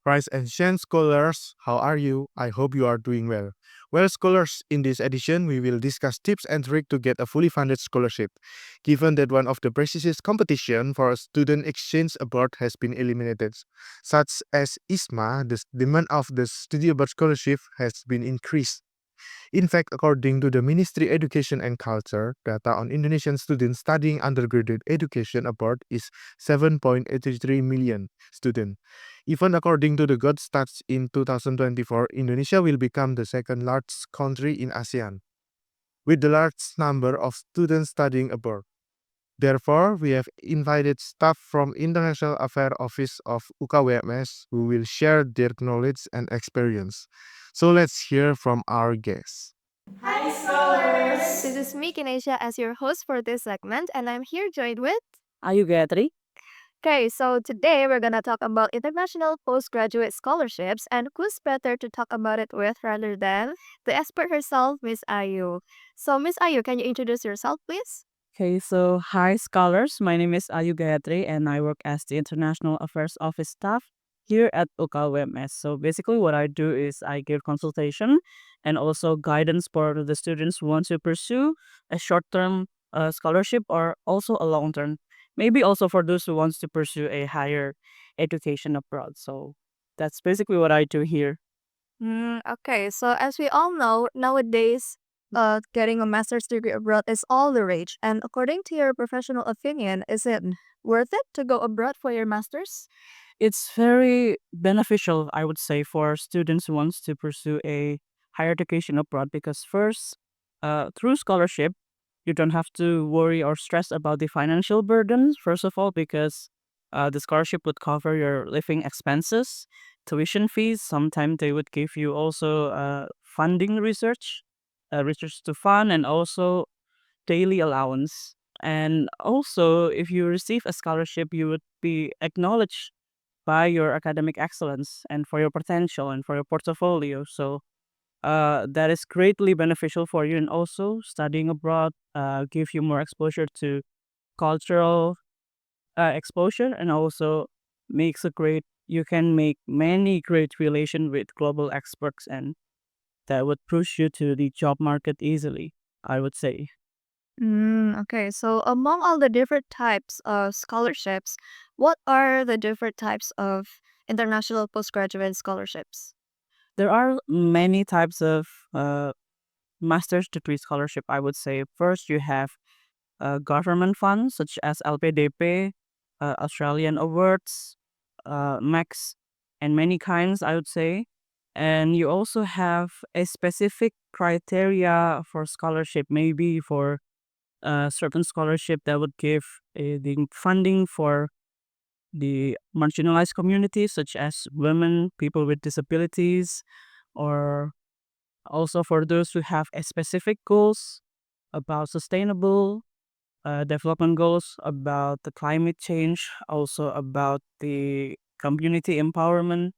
Rise and Shine scholars, how are you? I hope you are doing well. Well, scholars, in this edition, we will discuss tips and tricks to get a fully funded scholarship. Given that one of the prestigious competition for a student exchange abroad has been eliminated, such as ISMA, the demand of the study abroad scholarship has been increased. In fact, according to the Ministry Education and Culture, data on Indonesian students studying undergraduate education abroad is 7.83 million students. Even according to the GOT stats in 2024, Indonesia will become the second largest country in ASEAN, with the largest number of students studying abroad. Therefore, we have invited staff from International Affairs Office of UKWMS who will share their knowledge and experience. So let's hear from our guests. Hi, scholars! This is me, Kenneshia, as your host for this segment, and I'm here joined with. Ayu Gayatri. Okay, so today we're gonna talk about international postgraduate scholarships, and who's better to talk about it with rather than the expert herself, Miss Ayu. So, Miss Ayu, can you introduce yourself, please? Okay, so hi scholars. My name is Ayu Gayatri and I work as the International Affairs Office staff here at UKWMS. So basically what I do is I give consultation and also guidance for the students who want to pursue a short-term scholarship or also a long-term. Maybe also for those who wants to pursue a higher education abroad. So that's basically what I do here. Okay, so as we all know, nowadays, getting a master's degree abroad is all the rage. And according to your professional opinion, is it worth it to go abroad for your master's? It's very beneficial, I would say, for students who wants to pursue a higher education abroad because first, through scholarship, you don't have to worry or stress about the financial burdens. First of all, because the scholarship would cover your living expenses, tuition fees. Sometimes they would give you also funding research to fund, and also daily allowance. And also, if you receive a scholarship, you would be acknowledged by your academic excellence and for your potential and for your portfolio. So that is greatly beneficial for you. And also, studying abroad give you more exposure to cultural exposure, and also makes a great. You can make many great relation with global experts, and that would push you to the job market easily, I would say. Okay, so among all the different types of scholarships, what are the different types of international postgraduate scholarships? There are many types of master's degree scholarship, I would say. First, you have government funds such as LPDP, Australian awards, Max, and many kinds, I would say. And you also have a specific criteria for scholarship, maybe for certain scholarship that would give the funding for the marginalized communities, such as women, people with disabilities, or also for those who have a specific goals about sustainable development goals, about the climate change, also about the community empowerment,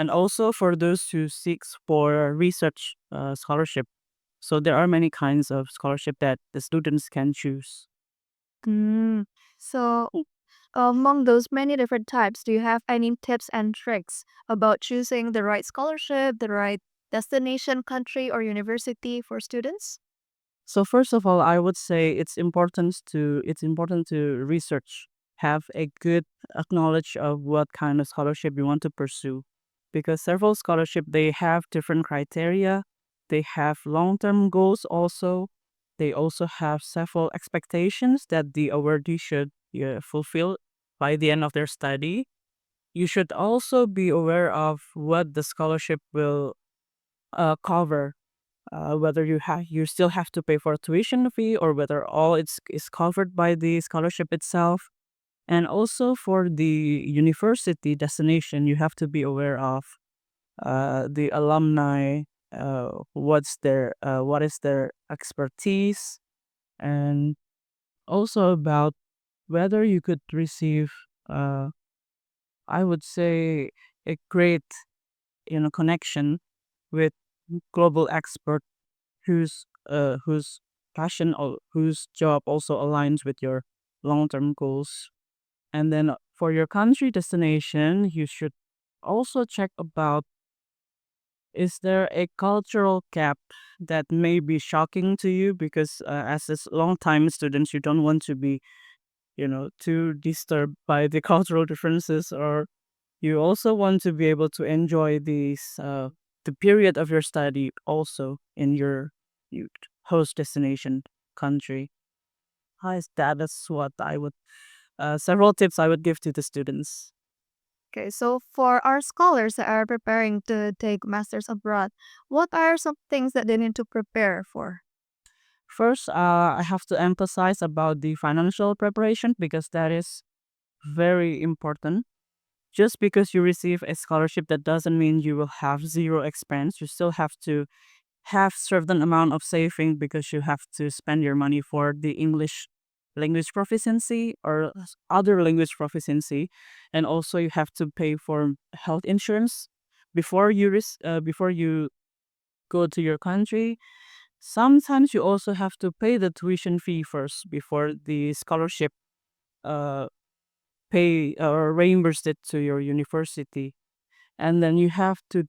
and also for those who seeks for research scholarship. So there are many kinds of scholarship that the students can choose. Mm, so among those many different types, do you have any tips and tricks about choosing the right scholarship, the right destination, country, or university for students? So first of all, I would say it's important to research, have a good knowledge of what kind of scholarship you want to pursue, because several scholarship they have different criteria, they have long-term goals also, they also have several expectations that the awardee should fulfill by the end of their study. You should also be aware of what the scholarship will cover, whether you still have to pay for a tuition fee or whether all it's is covered by the scholarship itself. And also for the university destination, you have to be aware of the alumni, what is their expertise, and also about whether you could receive, uh, I would say, a great connection with global expert whose passion or whose job also aligns with your long-term goals. And then for your country destination, you should also check about, is there a cultural gap that may be shocking to you, because as a long time students, you don't want to be, too disturbed by the cultural differences, or you also want to be able to enjoy the period of your study also in your you- host destination country. That is what I would, several tips I would give to the students. Okay, so for our scholars that are preparing to take masters abroad, what are some things that they need to prepare for? First, I have to emphasize about the financial preparation, because that is very important. Just because you receive a scholarship, that doesn't mean you will have zero expense. You still have to have certain amount of saving, because you have to spend your money for the English language proficiency or other language proficiency, and also you have to pay for health insurance before you go to your country. Sometimes you also have to pay the tuition fee first before the scholarship uh pay or reimbursed it to your university. And then you have to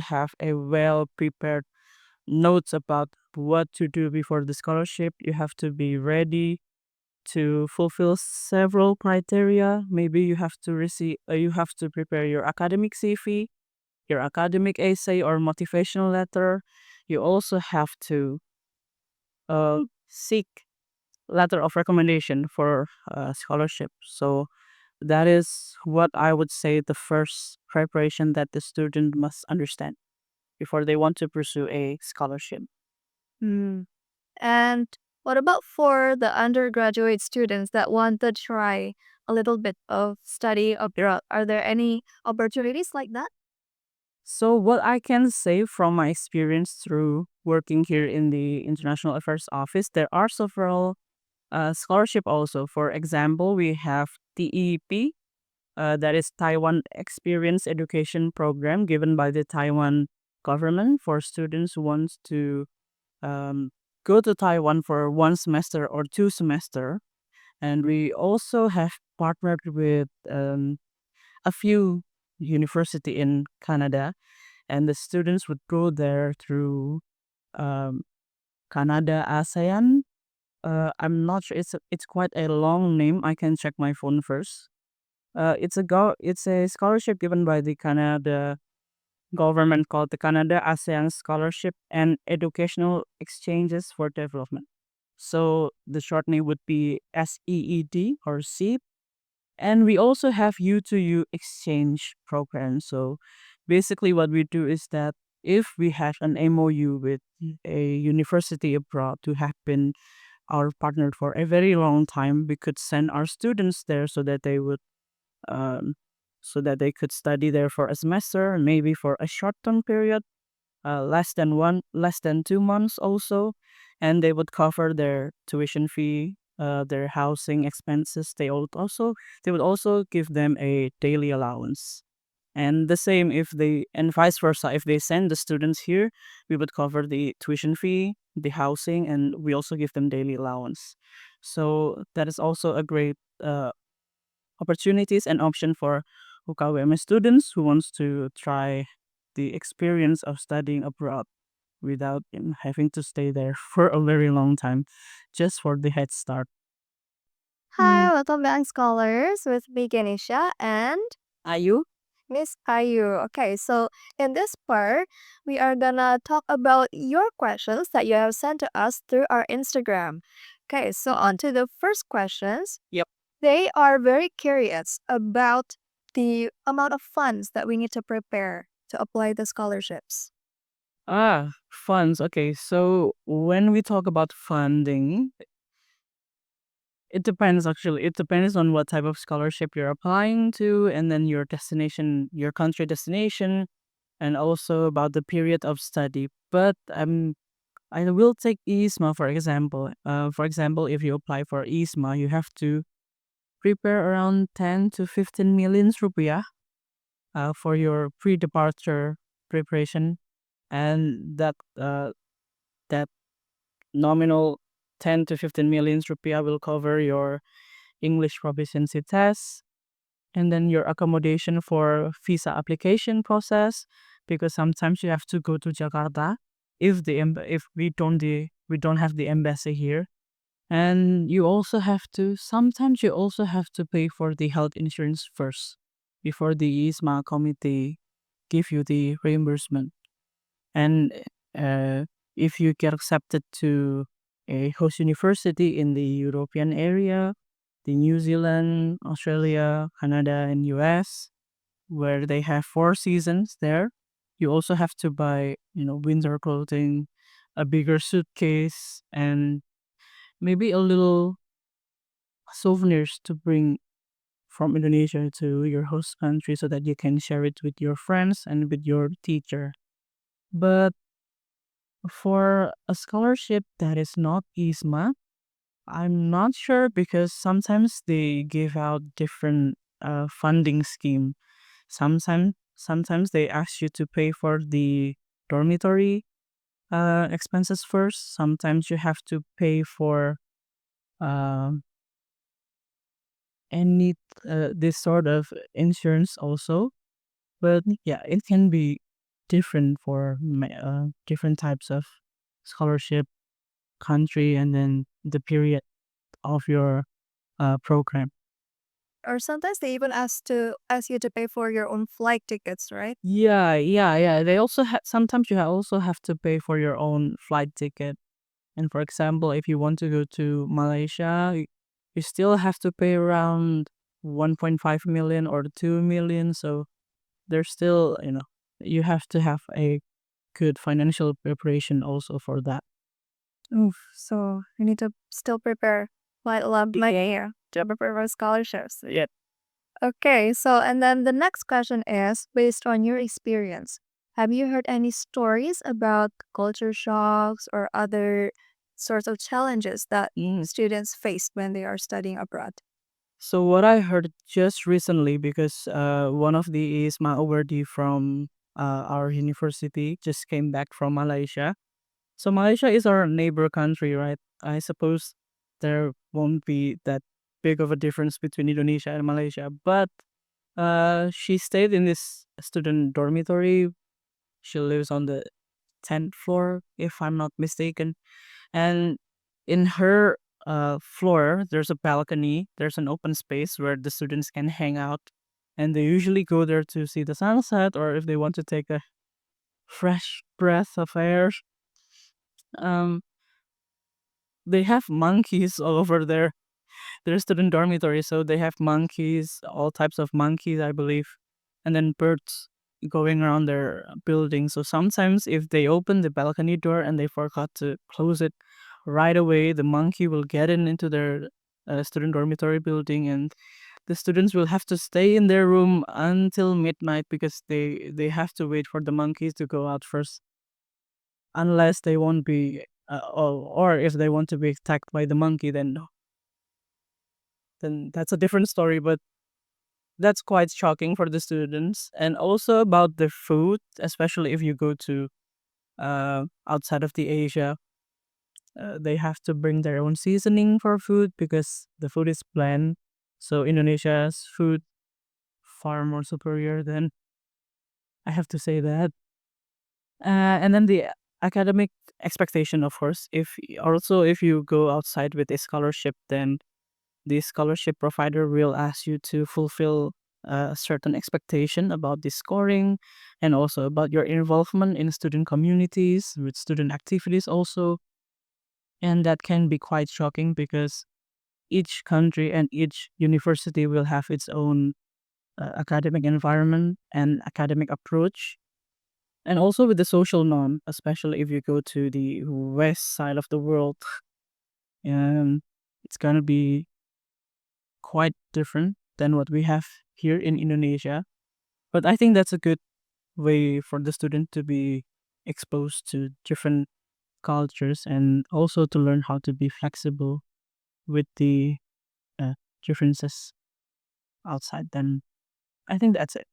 have a well prepared notes about what to do before the scholarship. You have to be ready to fulfill several criteria. Maybe you have to prepare your academic CV, your academic essay or motivational letter. You also have to seek letter of recommendation for scholarship. So that is what I would say the first preparation that the student must understand before they want to pursue a scholarship. Hmm. And what about for the undergraduate students that want to try a little bit of study abroad? Are there any opportunities like that? So, what I can say from my experience through working here in the International Affairs Office, there are several scholarship also. For example, we have TEP, that is Taiwan Experience Education Program, given by the Taiwan government for students who want to um, go to Taiwan for 1 semester or 2 semester. And we also have partnered with a few university in Canada, and the students would go there through um, Canada ASEAN. I'm not sure. It's quite a long name. I can check my phone first. It's a scholarship given by the Canada government called the Canada ASEAN Scholarship and Educational Exchanges for Development. So the short name would be SEED or SEEP. And we also have U to U exchange program. So basically, what we do is that if we have an MOU with a university abroad to have been our partner for a very long time, we could send our students there um, so that they could study there for a semester, maybe for a short term period, less than 2 months also, and they would cover their tuition fee, their housing expenses. They would also give them a daily allowance. And the same if they and vice versa, if they send the students here, we would cover the tuition fee, the housing, and we also give them daily allowance. So that is also a great opportunities and option for UKWMS students who wants to try the experience of studying abroad without having to stay there for a very long time, just for the head start. Hi, welcome back, scholars, with me, Kenneshia, and Ayu? Miss Ayu. Okay, so in this part, we are gonna talk about your questions that you have sent to us through our Instagram. Okay, so on to the first questions. Yep. They are very curious about the amount of funds that we need to prepare to apply the scholarships. Funds. Okay, so when we talk about funding, it depends actually. It depends on what type of scholarship you're applying to, and then your destination, your country destination, and also about the period of study. But I will take IISMA for example. For example, if you apply for IISMA, you have to prepare around 10 to 15 million rupiah for your pre-departure preparation, and that nominal 10 to 15 million rupiah will cover your English proficiency test, and then your accommodation for visa application process, because sometimes you have to go to Jakarta if if we don't have the embassy here. And you also have to sometimes you also have to pay for the health insurance first before the ISMA committee give you the reimbursement. And uh, if you get accepted to a host university in the European area, the New Zealand, Australia, Canada, and US, where they have 4 seasons there, you also have to buy, winter clothing, a bigger suitcase, and maybe a little souvenirs to bring from Indonesia to your host country so that you can share it with your friends and with your teacher. But for a scholarship that is not ISMA, I'm not sure because sometimes they give out different funding scheme. Sometimes they ask you to pay for the dormitory expenses first. Sometimes you have to pay for uh, any this sort of insurance also. But yeah, it can be different for different types of scholarship, country, and then the period of your program. Or sometimes they even ask you to pay for your own flight tickets, right? Yeah. They also sometimes you also have to pay for your own flight ticket. And for example, if you want to go to Malaysia, you still have to pay around 1.5 million or 2 million. So there's still, you have to have a good financial preparation also for that. Oof. So you need to still prepare quite a lot of money to prepare for scholarships. Yeah. Okay, so and then the next question is based on your experience, have you heard any stories about culture shocks or other sorts of challenges that students face when they are studying abroad? So what I heard just recently, because one of the ISMA awardee from our university just came back from Malaysia. So Malaysia is our neighbor country, right? I suppose there won't be that big of a difference between Indonesia and Malaysia. But she stayed in this student dormitory. She lives on the 10th floor, if I'm not mistaken. And in her floor, there's a balcony. There's an open space where the students can hang out. And they usually go there to see the sunset or if they want to take a fresh breath of air. Um, they have monkeys all over their student dormitory. So they have monkeys, all types of monkeys, I believe, and then birds going around their building. So sometimes if they open the balcony door and they forgot to close it right away, the monkey will get into their student dormitory building, and the students will have to stay in their room until midnight because they have to wait for the monkeys to go out first, unless they won't be or if they want to be attacked by the monkey, then that's a different story. But that's quite shocking for the students. And also about the food, especially if you go to outside of the Asia, they have to bring their own seasoning for food because the food is bland. So Indonesia's food far more superior than, I have to say that. And then the academic expectation, of course. If you go outside with a scholarship, then the scholarship provider will ask you to fulfill a certain expectation about the scoring and also about your involvement in student communities with student activities also. And that can be quite shocking because each country and each university will have its own academic environment and academic approach, and also with the social norm, especially if you go to the west side of the world. It's going to be quite different than what we have here in Indonesia. But I think that's a good way for the student to be exposed to different cultures and also to learn how to be flexible with the uh, differences outside. Then I think that's it.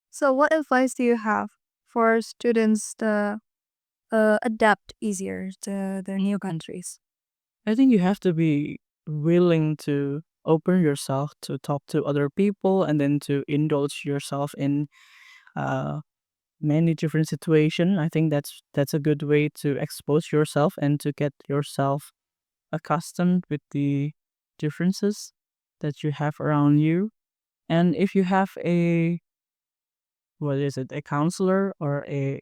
So what advice do you have for students to adapt easier to the new countries? I think you have to be willing to open yourself to talk to other people and then to indulge yourself in uh, many different situations. I think that's a good way to expose yourself and to get yourself accustomed with the differences that you have around you. And if you have a what is it, a counselor or a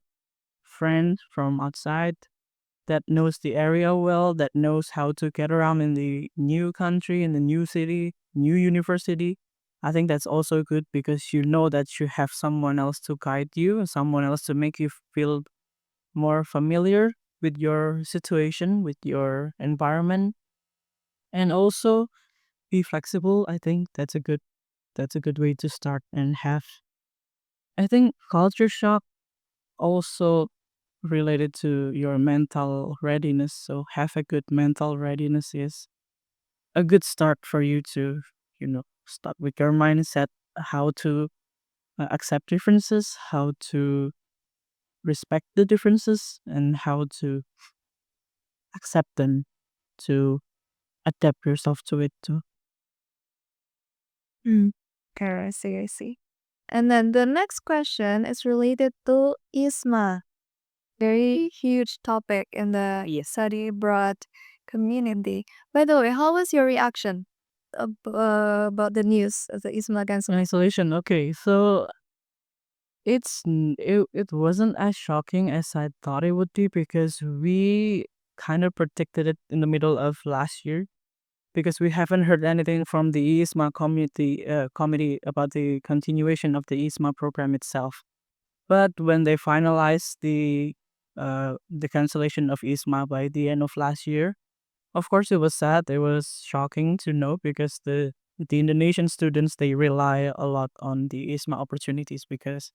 friend from outside that knows the area well, that knows how to get around in the new country, in the new city, new university, I think that's also good because you know that you have someone else to guide you, someone else to make you feel more familiar with your situation, with your environment, and also be flexible. I think that's a good way to start and have. I think culture shock also related to your mental readiness. So have a good mental readiness is a good start for you to, start with your mindset, how to accept differences, how to respect the differences, and how to accept them, to adapt yourself to it too. Mm. Okay, I see, I see. And then the next question is related to ISMA. Very huge topic in the study abroad community. By the way, how was your reaction about the news of the ISMA cancellation? Isolation. Okay, so it wasn't as shocking as I thought it would be because we kind of predicted it in the middle of last year because we haven't heard anything from the ISMA committee about the continuation of the ISMA program itself. But when they finalized the cancellation of ISMA by the end of last year, of course it was sad. It was shocking to know because the Indonesian students, they rely a lot on the ISMA opportunities because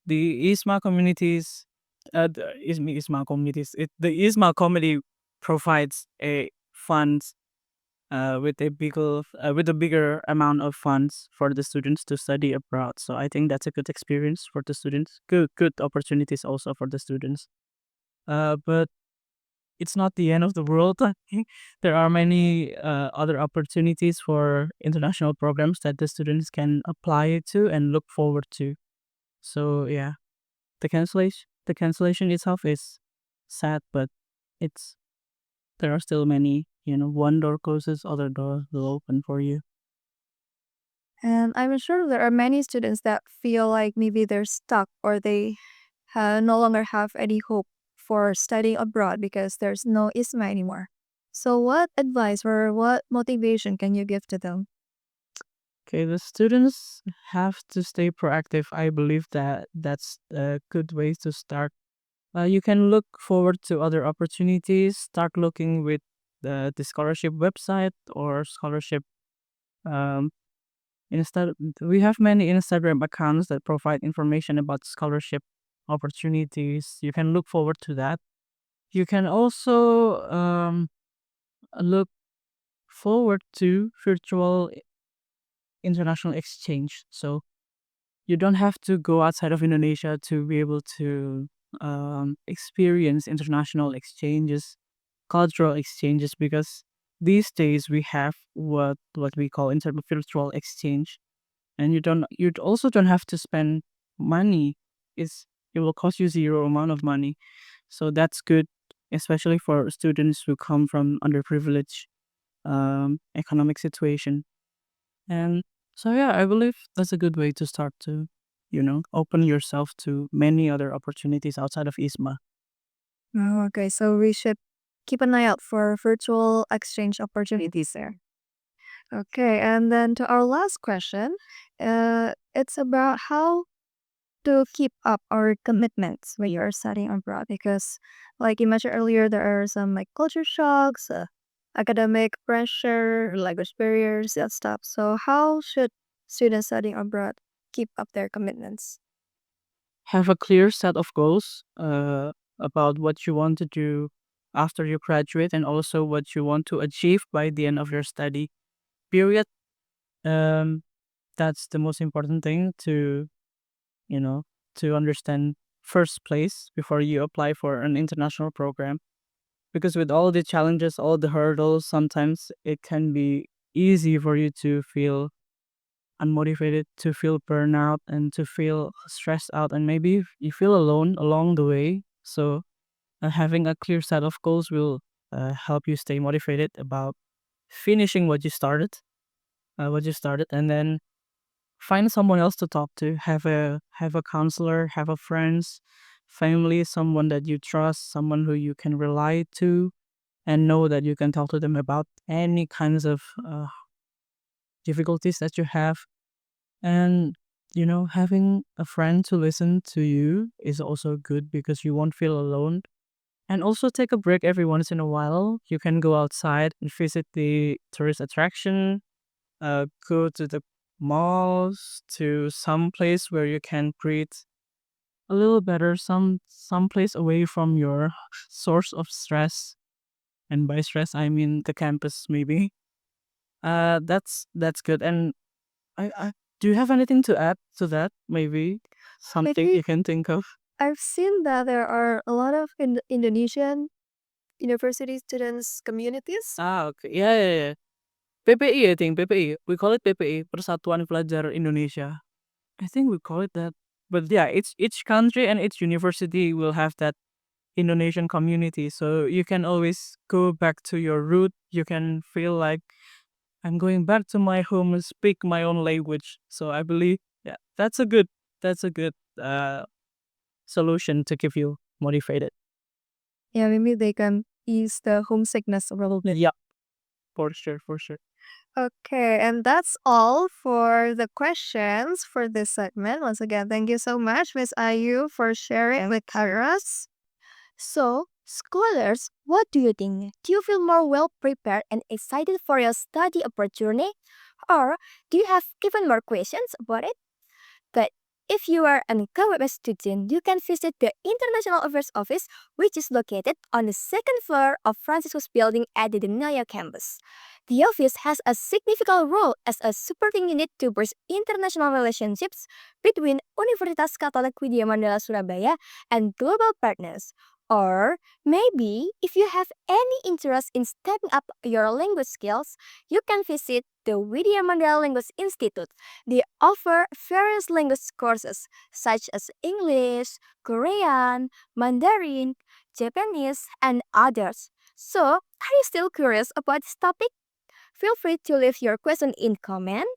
the ISMA communities, ISMA communities, the ISMA committee provides a funds with a bigger amount of funds for the students to study abroad. So I think that's a good experience for the students. Good opportunities also for the students. But it's not the end of the world. I think there are many other opportunities for international programs that the students can apply to and look forward to. So yeah, the cancellation itself is sad, but it's there are still many, one door closes, other door will open for you. And I'm sure there are many students that feel like maybe they're stuck or they no longer have any hope for studying abroad because there's no ISMA anymore. So, what advice or what motivation can you give to them? Okay, the students have to stay proactive. I believe that that's a good way to start. You can look forward to other opportunities. Start looking with the scholarship website or scholarship. Um, instead, we have many Instagram accounts that provide information about scholarship opportunities. You can look forward to that. You can also look forward to virtual international exchange. So you don't have to go outside of Indonesia to be able to experience international exchanges, cultural exchanges, because these days we have what we call virtual exchange, and you also don't have to spend money. It will cost you zero amount of money, so that's good, especially for students who come from underprivileged economic situation. And so, yeah, I believe that's a good way to start to, open yourself to many other opportunities outside of ISMA. Oh, okay, so we should keep an eye out for virtual exchange opportunities there. Okay, and then to our last question, it's about how to keep up our commitments when you're studying abroad because like you mentioned earlier there are some like culture shocks, academic pressure, language barriers, that stuff. So how should students studying abroad keep up their commitments? Have a clear set of goals about what you want to do after you graduate and also what you want to achieve by the end of your study period. Um, that's the most important thing you know, to understand first place before you apply for an international program. Because with all the challenges, all the hurdles, sometimes it can be easy for you to feel unmotivated, to feel burnout, and to feel stressed out, and maybe you feel alone along the way. So having a clear set of goals will help you stay motivated about finishing what you started, and then find someone else to talk to. Have a counselor, have a friends, family, someone that you trust, someone who you can rely to, and know that you can talk to them about any kinds of difficulties that you have. And having a friend to listen to you is also good because you won't feel alone. And also take a break every once in a while. You can go outside and visit the tourist attraction, go to the malls, to some place where you can breathe a little better, some place away from your source of stress. And by stress I mean the campus maybe. That's good. And I do you have anything to add to that? Maybe something Maybe you can think of? I've seen that there are a lot of Indonesian university students communities. Okay. Yeah, yeah, yeah. PPI, I think PPI. We call it PPI, Persatuan Pelajar Indonesia. I think we call it that. But yeah, each country and each university will have that Indonesian community. So you can always go back to your root. You can feel like I'm going back to my home and speak my own language. So I believe, yeah, that's a good solution to keep you motivated. Yeah, maybe they can ease the homesickness a little bit. Yeah, for sure, for sure. Okay, and that's all for the questions for this segment. Once again, thank you so much, Miss Ayu, for sharing with us. So, scholars, what do you think? Do you feel more well prepared and excited for your study opportunity? Or do you have even more questions about it? But if you are an UKWMS student, you can visit the International Affairs Office, which is located on the second floor of Franciscus Building at the Denaya campus. The office has a significant role as a supporting unit to bridge international relationships between Universitas Katolik Widya Mandala Surabaya and global partners. Or maybe if you have any interest in stepping up your language skills, you can visit the Widya Mandala Language Institute. They offer various language courses such as English, Korean, Mandarin, Japanese, and others. So, are you still curious about this topic? Feel free to leave your question in comment,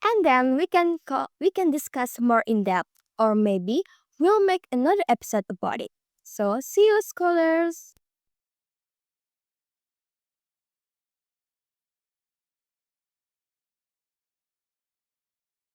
and then we can discuss more in depth, or maybe we'll make another episode about it. So, see you, scholars!